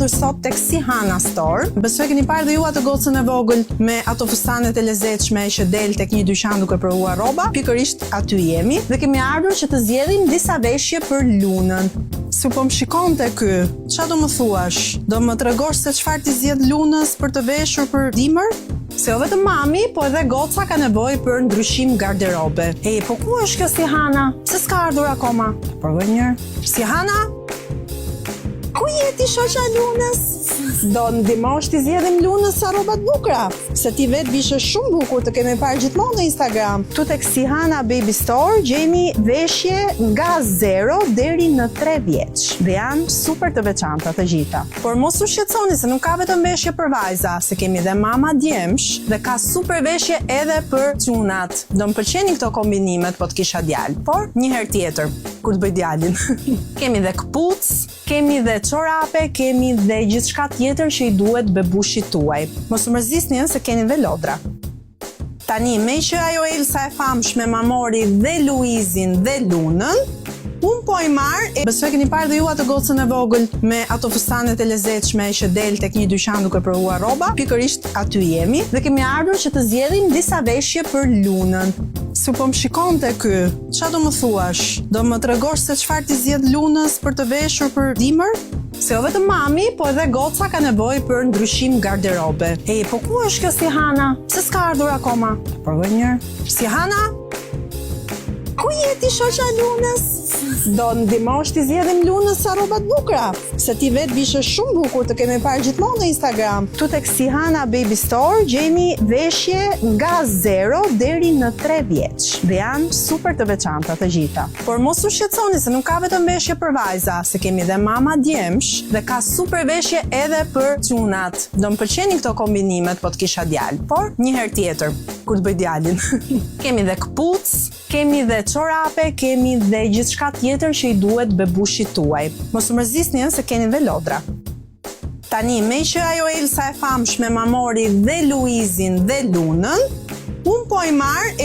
ardhur sot tek Sihana Store. Besoj keni parë dhe ju atë gocën e vogël me ato fustanet e lezetshme që del tek një dyqan duke provuar rroba. Pikërisht aty jemi dhe kemi ardhur që të zgjedhim disa veshje për lunën. Si po më shikonte ky, çfarë do më thuash? Do më tregosh se çfarë ti zgjedh lunës për të veshur për dimër? Se jo vetëm mami, po edhe goca ka nevojë për ndryshim garderobe. Ej, po ku është kjo Sihana? Se s'ka ardhur akoma. Provoj një herë. Sihana? Ku jeti shoqja lunës? Do ndihmosh ti zgjedhim lunës sa rroba të bukura, se ti vetë bishe shumë bukur, të kemi parë gjithmonë në Instagram. Tu tek Sihana Baby Store gjeni veshje nga 0 deri në 3 vjeç dhe janë super të veçanta të gjitha. Por mos u shqetësoni se nuk ka vetëm veshje për vajza, se kemi dhe mama djemsh dhe ka super veshje edhe për çunat. Do më pëlqenin këto kombinimet po të kisha djalë, por një herë tjetër kur të bëj djalin. Kemi dhe kpuc, kemi dhe çorape, kemi dhe gjithçka tjetër që i duhet bebushit tuaj. Mos u mërzisni se keni dhe lodra. Tani, me që ajo Elsa e famshme ma mori dhe Luizin dhe Lunën, unë po i marr, besoj keni parë dhe ju atë gocën e vogël me ato fustanet e lezetshme që del tek një dyqan duke provuar rroba. Pikërisht aty jemi dhe kemi ardhur që të zgjedhim disa veshje për lunën. Si po më shikonte ky, çfarë do më thuash? Do më tregosh se çfarë ti zgjedh lunës për të veshur për dimër? Se jo vetëm mami, po edhe goca ka nevojë për ndryshim garderobe. Ej, po ku është kjo Sihana? Se s'ka ardhur akoma. Provoj një herë. Sihana? Ku jeti shoqja lunës? Do ndihmosh ti zgjedhim lunës sa rroba të bukura, se ti vetë bishe shumë bukur, të kemi parë gjithmonë në Instagram. Tu tek Sihana Baby Store gjeni veshje nga 0 deri në 3 vjeç dhe janë super të veçanta të gjitha. Por mos u shqetësoni se nuk ka vetëm veshje për vajza, se kemi dhe mama djemsh dhe ka super veshje edhe për çunat. Do më pëlqenin këto kombinimet po të kisha djalë, por një herë tjetër kur të bëj djalin. Kemi dhe kpuc, kemi dhe çorape, kemi dhe gjithçka tjetër që i duhet bebushit tuaj. Mos u mërzisni se keni dhe lodra. Tani, me që ajo Elsa e famshme ma mori dhe Luizin dhe Lunën, unë po i marr